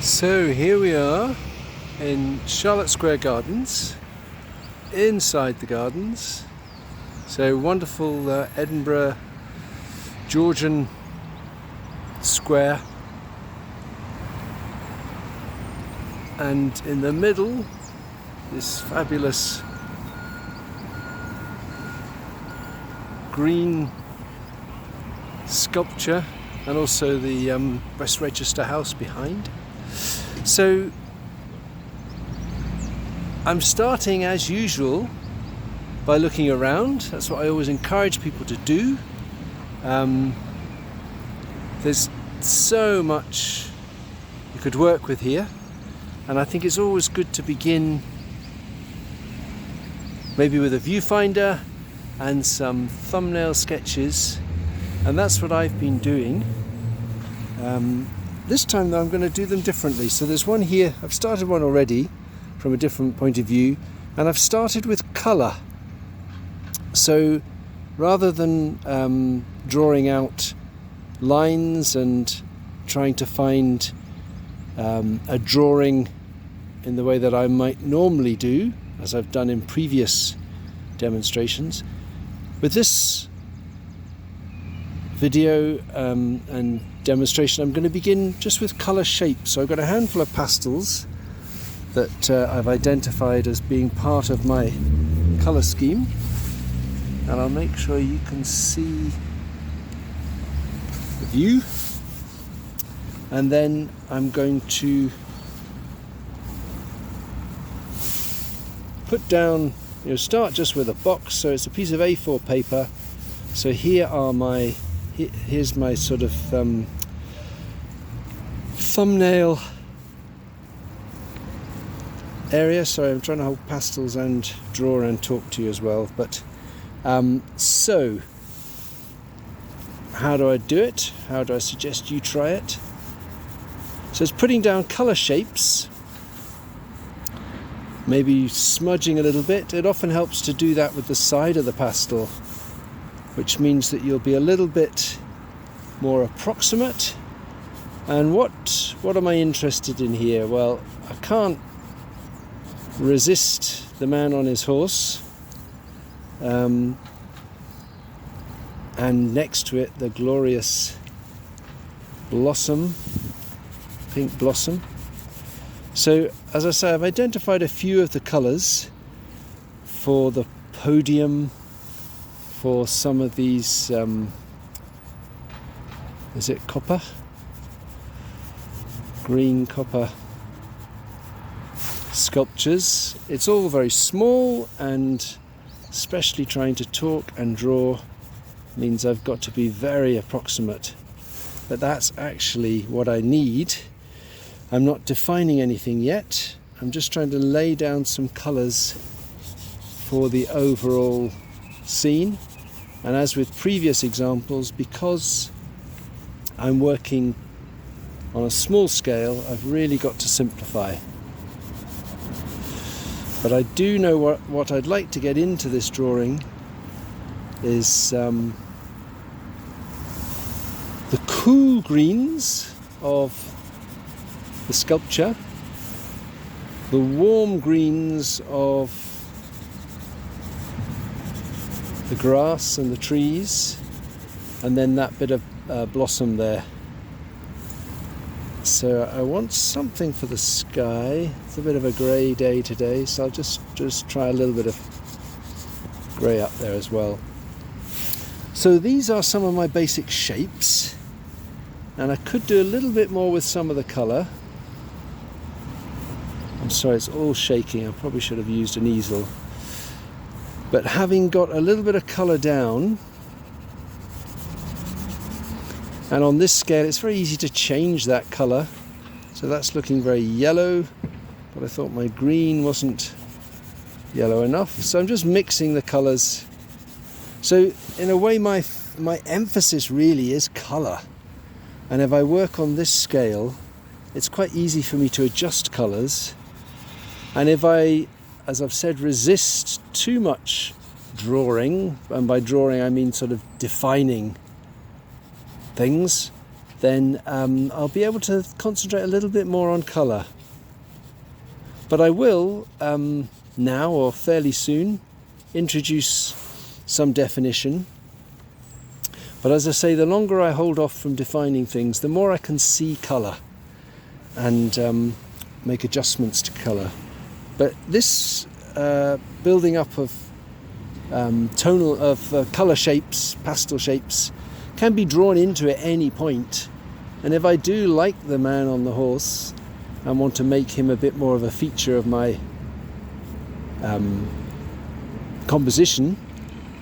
So here we are in Charlotte Square Gardens, inside the gardens. So wonderful Edinburgh Georgian square, and in the middle this fabulous green sculpture, and also the West Register House behind. So I'm starting as usual by looking around. That's what I always encourage people to do. There's so much you could work with here, and I think it's always good to begin maybe with a viewfinder and some thumbnail sketches, and that's what I've been doing. This time though I'm going to do them differently. So there's one here, I've started one already from a different point of view, and I've started with colour. So rather than drawing out lines and trying to find a drawing in the way that I might normally do, as I've done in previous demonstrations, with this video and demonstration I'm going to begin just with colour shapes. So I've got a handful of pastels that I've identified as being part of my colour scheme, and I'll make sure you can see the view. And then I'm going to put down, start just with a box. So it's a piece of A4 paper. So here's my sort of thumbnail area. Sorry, I'm trying to hold pastels and draw and talk to you as well. But so how do I do it? How do I suggest you try it? So it's putting down colour shapes, maybe smudging a little bit. It often helps to do that with the side of the pastel, which means that you'll be a little bit more approximate. And what am I interested in here? Well, I can't resist the man on his horse, and next to it the glorious blossom, pink blossom. So as I say, I've identified a few of the colours for the podium, for some of these, is it copper? Green copper sculptures. It's all very small, and especially trying to talk and draw means I've got to be very approximate. But that's actually what I need. I'm not defining anything yet. I'm just trying to lay down some colours for the overall scene. And as with previous examples, because I'm working on a small scale, I've really got to simplify. But I do know what I'd like to get into this drawing is the cool greens of the sculpture, the warm greens of the grass and the trees, and then that bit of blossom there. So I want something for the sky. It's a bit of a grey day today, so I'll just try a little bit of grey up there as well. So these are some of my basic shapes, and I could do a little bit more with some of the colour. I'm sorry, it's all shaking. I probably should have used an easel. But having got a little bit of colour down, and on this scale it's very easy to change that colour. So that's looking very yellow, but I thought my green wasn't yellow enough. So I'm just mixing the colours. So in a way my emphasis really is colour. And if I work on this scale, it's quite easy for me to adjust colours. And if I, as I've said, resist too much drawing, and by drawing I mean sort of defining things, then I'll be able to concentrate a little bit more on colour. But I will, now or fairly soon, introduce some definition. But as I say, the longer I hold off from defining things, the more I can see colour and make adjustments to colour. But this building up of colour shapes, pastel shapes, can be drawn into at any point. And if I do like the man on the horse and want to make him a bit more of a feature of my composition,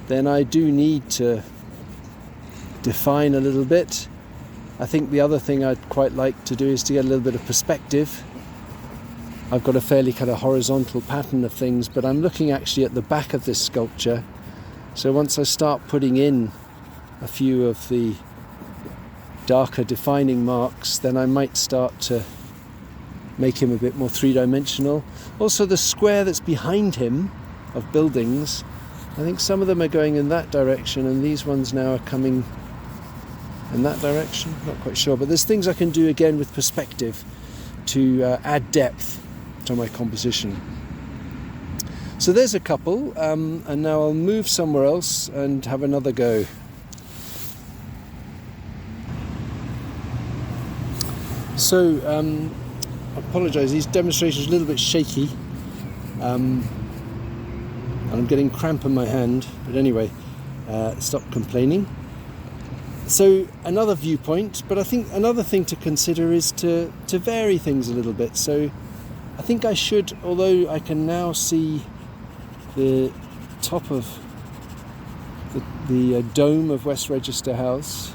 then I do need to define a little bit. I think the other thing I'd quite like to do is to get a little bit of perspective. I've got a fairly kind of horizontal pattern of things, but I'm looking actually at the back of this sculpture. So once I start putting in a few of the darker defining marks, then I might start to make him a bit more three-dimensional. Also, the square that's behind him of buildings, I think some of them are going in that direction and these ones now are coming in that direction. Not quite sure, but there's things I can do again with perspective to add depth to my composition. So there's a couple, and now I'll move somewhere else and have another go. So I apologise, these demonstrations are a little bit shaky. I'm getting cramp in my hand, but anyway, stop complaining. So another viewpoint, but I think another thing to consider is to vary things a little bit. So I think I should, although I can now see the top of the dome of West Register House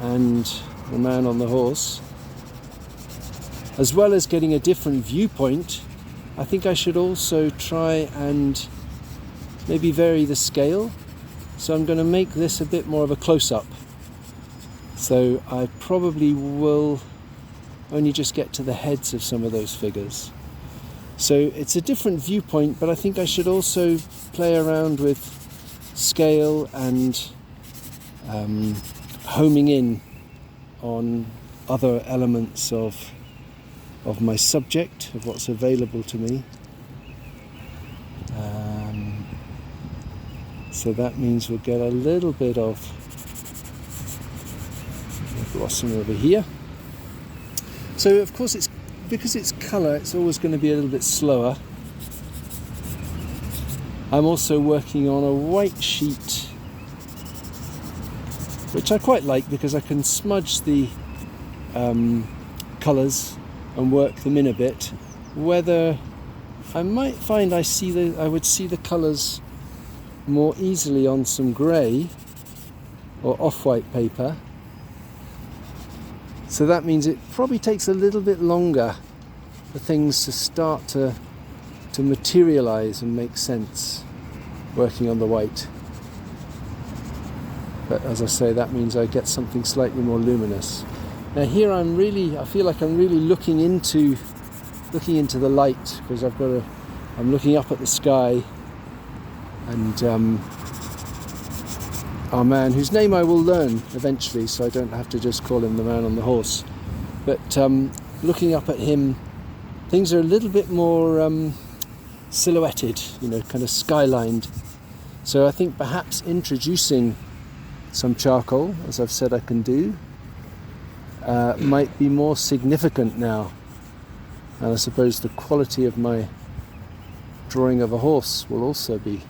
and the man on the horse, as well as getting a different viewpoint, I think I should also try and maybe vary the scale. So I'm going to make this a bit more of a close-up. So I probably will only just get to the heads of some of those figures. So it's a different viewpoint, but I think I should also play around with scale and homing in on other elements of my subject, of what's available to me. So that means we'll get a little bit of blossom over here. So of course, because it's colour, it's always going to be a little bit slower. I'm also working on a white sheet, which I quite like because I can smudge the colours and work them in a bit. Whether I might find I would see the colours more easily on some grey or off-white paper. So that means it probably takes a little bit longer for things to start to materialise and make sense working on the white. But as I say, that means I get something slightly more luminous. Now here I feel like I'm really looking into the light, because I'm looking up at the sky, and our man, whose name I will learn eventually, so I don't have to just call him the man on the horse. But looking up at him, things are a little bit more silhouetted, kind of skylined. So I think perhaps introducing some charcoal, as I've said I can do, might be more significant now. And I suppose the quality of my drawing of a horse will also be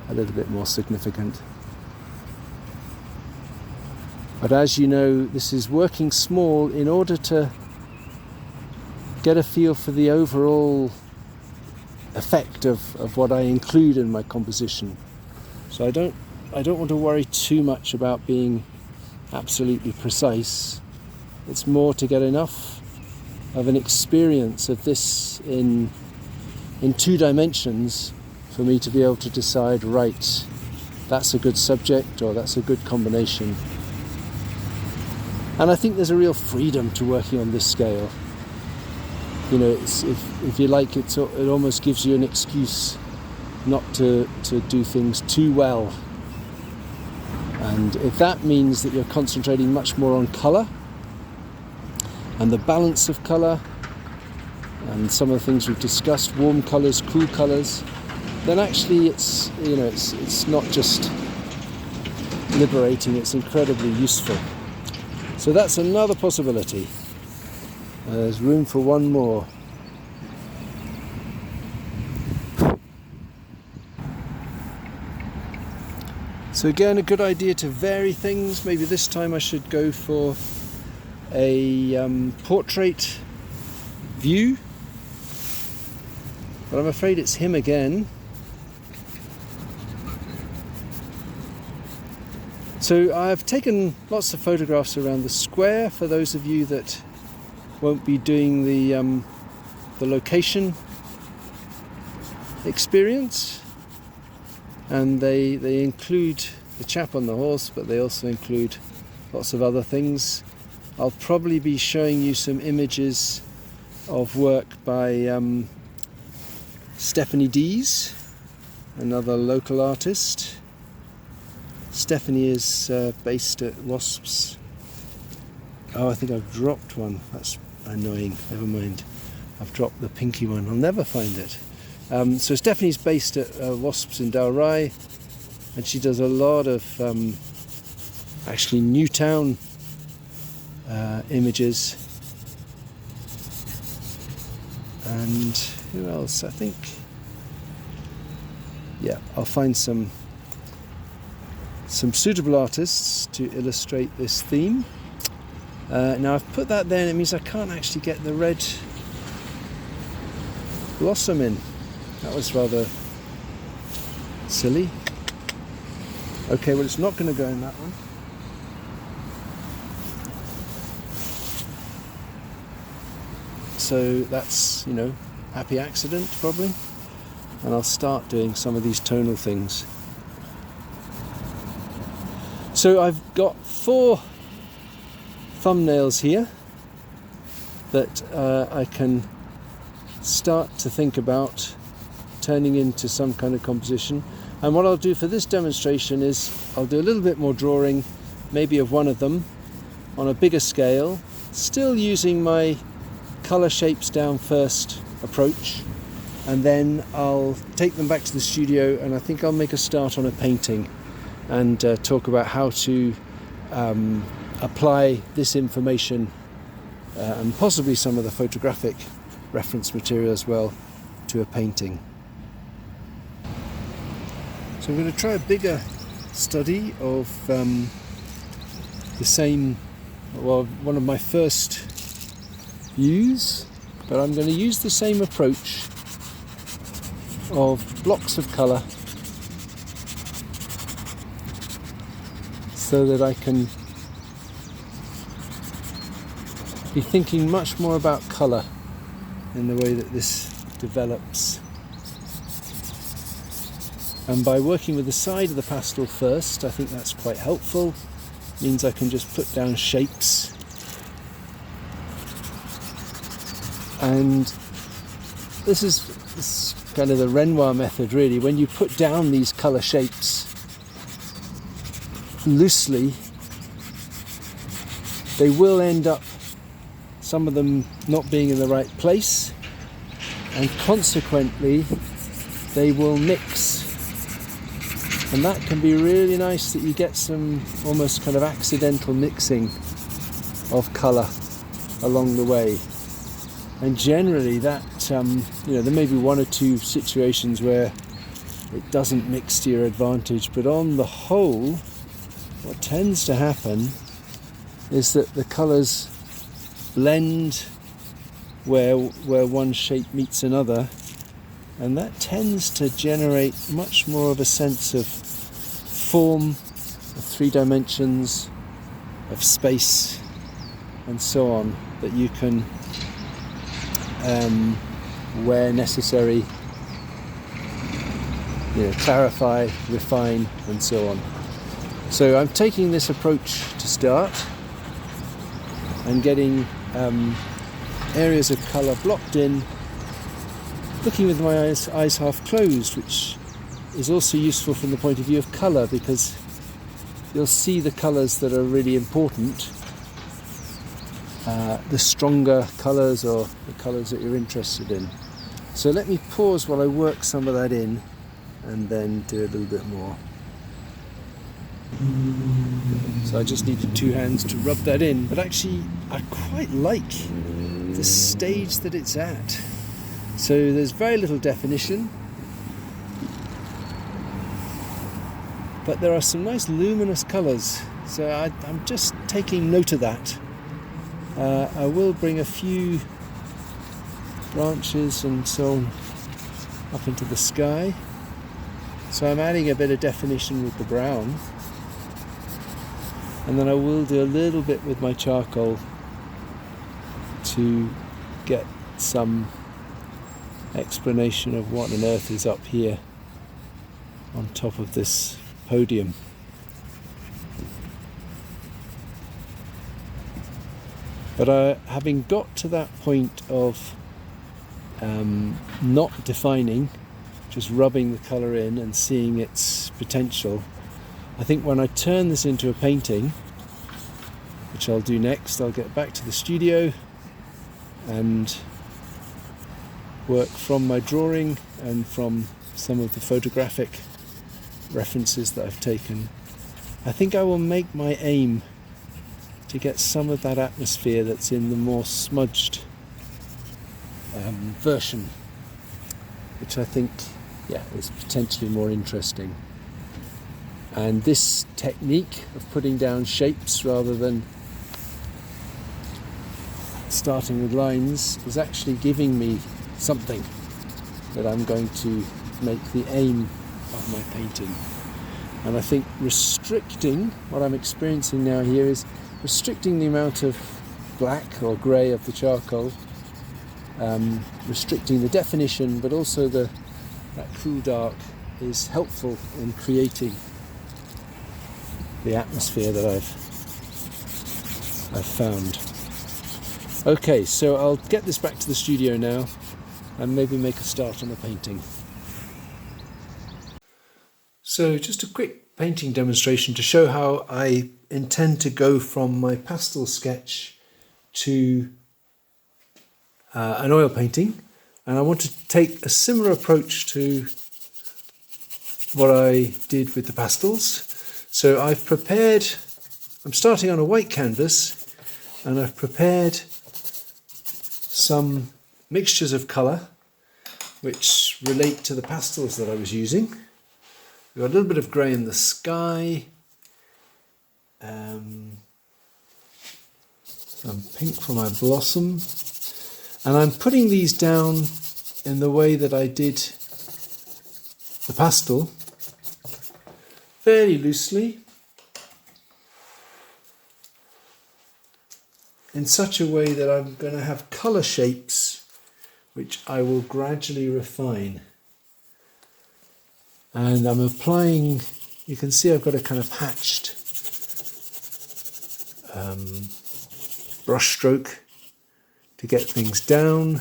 a little bit more significant. But as you know, this is working small in order to get a feel for the overall effect of what I include in my composition. So I don't want to worry too much about being absolutely precise. It's more to get enough of an experience of this in 2 dimensions for me to be able to decide, right, that's a good subject or that's a good combination. And I think there's a real freedom to working on this scale. It's, if you like, it almost gives you an excuse not to do things too well. And if that means that you're concentrating much more on colour and the balance of colour, and some of the things we've discussed, warm colours, cool colours, then actually it's not just liberating, it's incredibly useful. So that's another possibility. There's room for one more. So again, a good idea to vary things. Maybe this time I should go for a portrait view, but I'm afraid it's him again. So I've taken lots of photographs around the square for those of you that won't be doing the location experience, and they include the chap on the horse, but they also include lots of other things. I'll probably be showing you some images of work by Stephanie Dees, another local artist. Stephanie is based at Wasps. Oh, I think I've dropped one. That's annoying. Never mind. I've dropped the pinky one. I'll never find it. So Stephanie's based at Wasps in Dalry, and she does a lot of actually Newtown images. And who else? I think, yeah, I'll find some suitable artists to illustrate this theme. Now I've put that there, and it means I can't actually get the red blossom in. That was rather silly. Okay, well, it's not going to go in that one. So that's, happy accident probably. And I'll start doing some of these tonal things. So I've got 4 thumbnails here that I can start to think about turning into some kind of composition. And what I'll do for this demonstration is I'll do a little bit more drawing, maybe of one of them on a bigger scale, still using my colour shapes down first approach, and then I'll take them back to the studio, and I think I'll make a start on a painting and talk about how to apply this information and possibly some of the photographic reference material as well to a painting. So I'm going to try a bigger study of the same, well, one of my first views, but I'm going to use the same approach of blocks of colour so that I can be thinking much more about colour in the way that this develops. And by working with the side of the pastel first, I think that's quite helpful. It means I can just put down shapes. And this is kind of the Renoir method, really. When you put down these colour shapes loosely, they will end up, some of them not being in the right place, and consequently they will mix. And that can be really nice, that you get some almost kind of accidental mixing of colour along the way. And generally that, there may be one or two situations where it doesn't mix to your advantage, but on the whole, what tends to happen is that the colours blend where one shape meets another, and that tends to generate much more of a sense of form, of 3 dimensions, of space, and so on, that you can, where necessary, clarify, refine, and so on. So I'm taking this approach to start and getting areas of colour blocked in, looking with my eyes half closed, which is also useful from the point of view of colour, because you'll see the colours that are really important the stronger colours or the colours that you're interested in. So let me pause while I work some of that in and then do a little bit more. So I just needed two hands to rub that in, but actually I quite like the stage that it's at. So there's very little definition, but there are some nice luminous colours, so I'm just taking note of that. I will bring a few branches and so on up into the sky, so I'm adding a bit of definition with the brown, and then I will do a little bit with my charcoal to get some explanation of what on earth is up here on top of this podium. But having got to that point of not defining, just rubbing the colour in and seeing its potential, I think when I turn this into a painting, which I'll do next, I'll get back to the studio and work from my drawing and from some of the photographic references that I've taken. I think I will make my aim to get some of that atmosphere that's in the more smudged version, which I think, is potentially more interesting. And this technique of putting down shapes rather than starting with lines is actually giving me something that I'm going to make the aim of my painting. And I think restricting, what I'm experiencing now here is restricting the amount of black or grey of the charcoal, restricting the definition, but also that cool dark is helpful in creating the atmosphere that I've found. Okay, so I'll get this back to the studio now and maybe make a start on the painting. So just a quick painting demonstration to show how I intend to go from my pastel sketch to an oil painting, and I want to take a similar approach to what I did with the pastels. So I'm starting on a white canvas, and I've prepared some mixtures of colour which relate to the pastels that I was using. We've got a little bit of grey in the sky, some pink for my blossom, and I'm putting these down in the way that I did the pastel, fairly loosely, in such a way that I'm going to have colour shapes which I will gradually refine. And I'm applying, you can see I've got a kind of hatched brush stroke to get things down.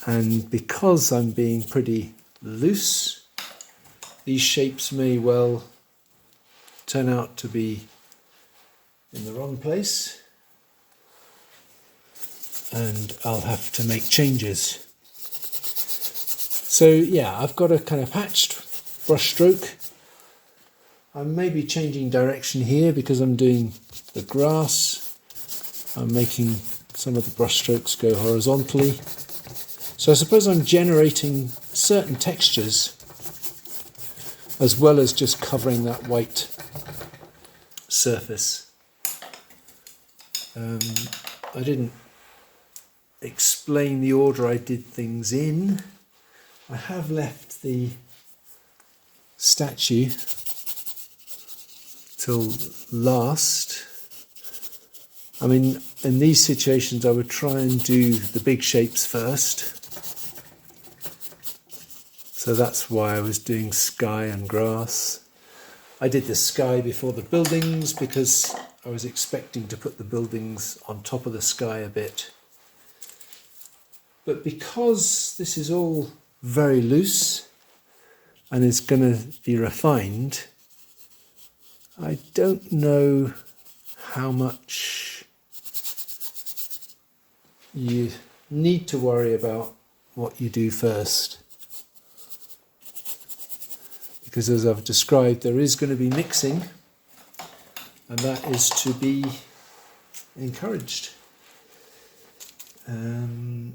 And because I'm being pretty loose, these shapes may well turn out to be in the wrong place, and I'll have to make changes. So yeah, I've got a kind of hatched brush stroke. I'm maybe changing direction here because I'm doing the grass. I'm making some of the brush strokes go horizontally. So I suppose I'm generating certain textures as well as just covering that white surface. I didn't explain the order I did things in. I have left the statue till last. I mean, in these situations I would try and do the big shapes first. So that's why I was doing sky and grass. I did the sky before the buildings because I was expecting to put the buildings on top of the sky a bit. But because this is all very loose and is going to be refined, I don't know how much you need to worry about what you do first. Because as I've described, there is going to be mixing, and that is to be encouraged.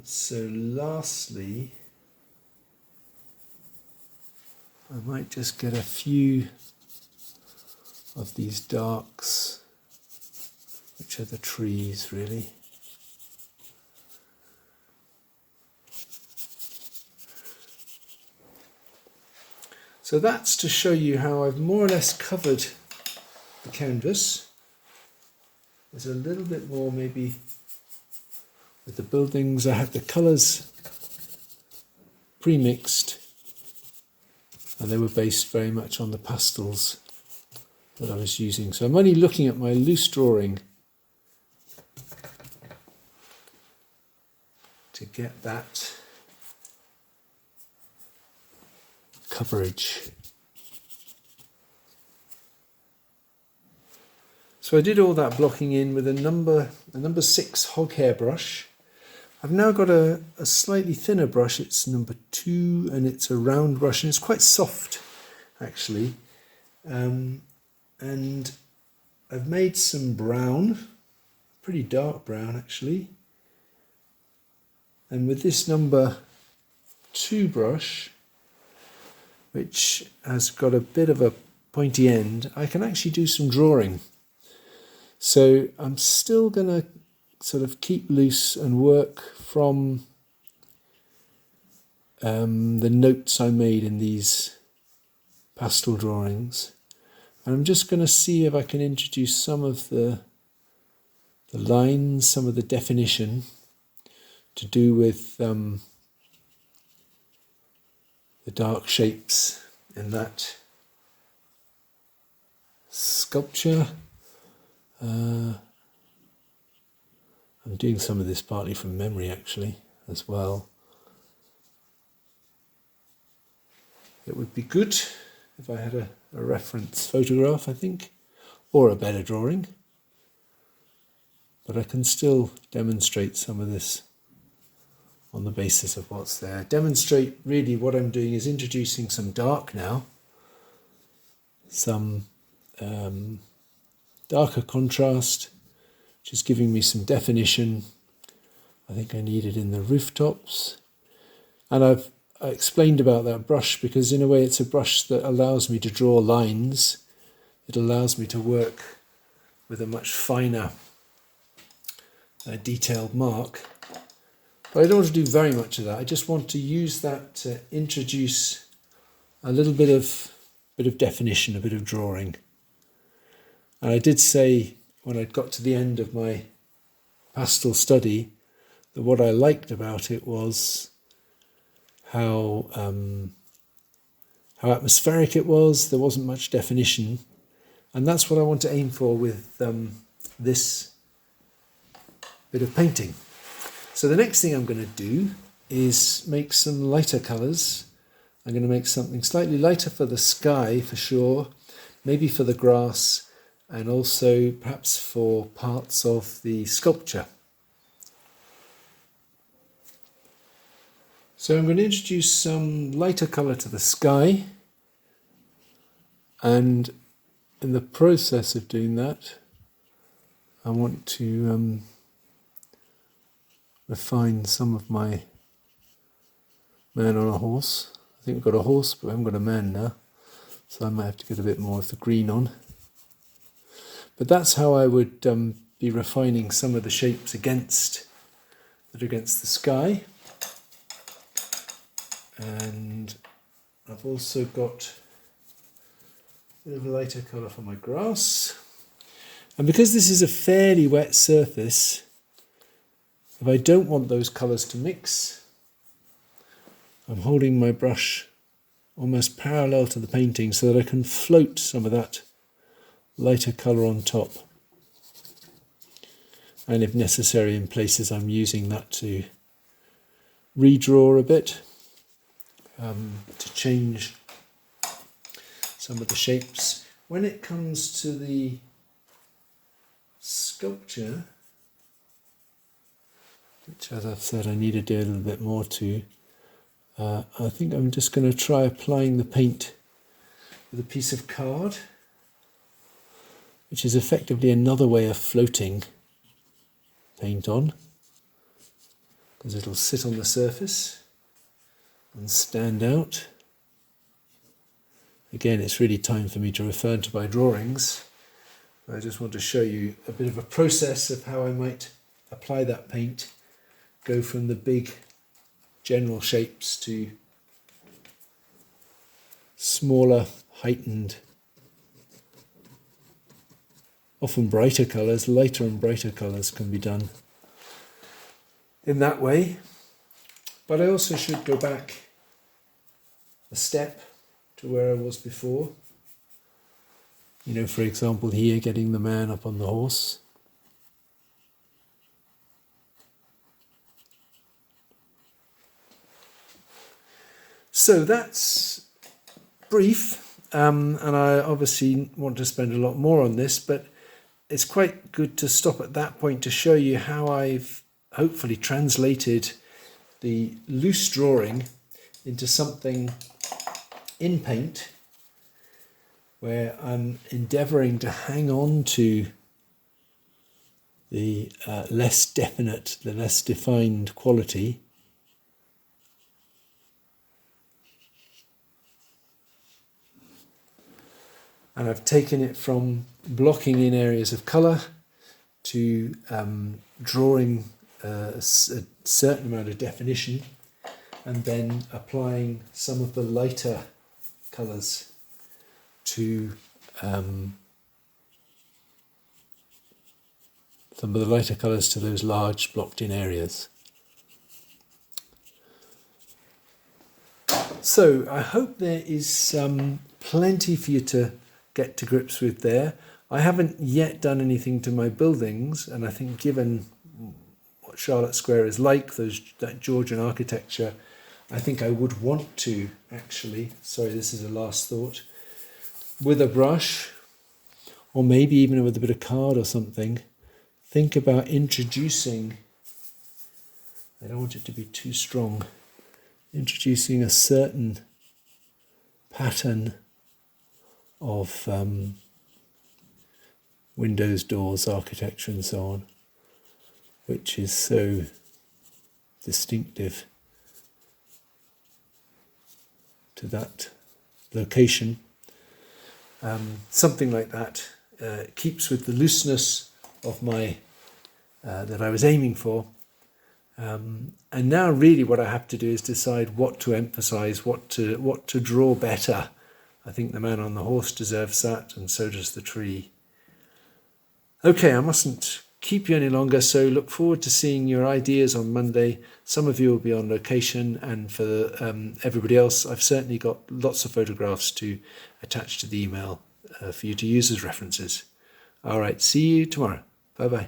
So lastly, I might just get a few of these darks, which are the trees really. So that's to show you how I've more or less covered the canvas. There's a little bit more maybe with the buildings. I have the colours pre-mixed, and they were based very much on the pastels that I was using. So I'm only looking at my loose drawing to get that coverage. So I did all that blocking in with a number 6 hog hair brush. I've now got a slightly thinner brush. It's number 2, and it's a round brush, and it's quite soft actually. And I've made some brown, pretty dark brown actually. And with this number 2 brush, which has got a bit of a pointy end, I can actually do some drawing. So I'm still going to sort of keep loose and work from the notes I made in these pastel drawings. And I'm just going to see if I can introduce some of the lines, some of the definition to do with the dark shapes in that sculpture. I'm doing some of this partly from memory actually as well. It would be good if I had a reference photograph, I think, or a better drawing, but I can still demonstrate some of this on the basis of what's there. Demonstrate, really what I'm doing is introducing some dark now, some darker contrast, which is giving me some definition. I think I need it in the rooftops. And I explained about that brush because in a way it's a brush that allows me to draw lines. It allows me to work with a much finer detailed mark. But I don't want to do very much of that. I just want to use that to introduce a little bit of definition, a bit of drawing. And I did say when I got to the end of my pastel study that what I liked about it was how atmospheric it was. There wasn't much definition, and that's what I want to aim for with this bit of painting. So the next thing I'm going to do is make some lighter colours. I'm going to make something slightly lighter for the sky for sure, maybe for the grass, and also perhaps for parts of the sculpture. So I'm going to introduce some lighter colour to the sky, and in the process of doing that I want to refine some of my man on a horse. I think we've got a horse, but we haven't got a man now, so I might have to get a bit more of the green on. But that's how I would be refining some of the shapes against the sky. And I've also got a bit of a lighter colour for my grass. And because this is a fairly wet surface, if I don't want those colours to mix, I'm holding my brush almost parallel to the painting so that I can float some of that lighter colour on top. And if necessary in places I'm using that to redraw a bit, to change some of the shapes. When it comes to the sculpture, which, as I've said, I need to do a little bit more to. I think I'm just going to try applying the paint with a piece of card, which is effectively another way of floating paint on, because it'll sit on the surface and stand out. Again, it's really time for me to refer to my drawings. I just want to show you a bit of a process of how I might apply that paint, go from the big general shapes to smaller, heightened, often brighter colours. Lighter and brighter colours can be done in that way. But I also should go back a step to where I was before. You know, for example, here, getting the man up on the horse. So that's brief, and I obviously want to spend a lot more on this, but it's quite good to stop at that point to show you how I've hopefully translated the loose drawing into something in paint, where I'm endeavouring to hang on to the less definite, the less defined quality. And I've taken it from blocking in areas of colour to drawing a certain amount of definition, and then applying some of the lighter colours to those large blocked in areas. So I hope there is plenty for you to get to grips with there. I haven't yet done anything to my buildings, and I think given what Charlotte Square is like, that Georgian architecture, I think I would want to actually, sorry, this is a last thought, with a brush, or maybe even with a bit of card or something, think about introducing, I don't want it to be too strong, introducing a certain pattern of windows, doors, architecture and so on, which is so distinctive to that location. Something like that keeps with the looseness of my that I was aiming for. And now really what I have to do is decide what to emphasize, what to draw better. I think the man on the horse deserves that, and so does the tree. Okay, I mustn't keep you any longer, so look forward to seeing your ideas on Monday. Some of you will be on location, and for everybody else, I've certainly got lots of photographs to attach to the email for you to use as references. All right, see you tomorrow. Bye-bye.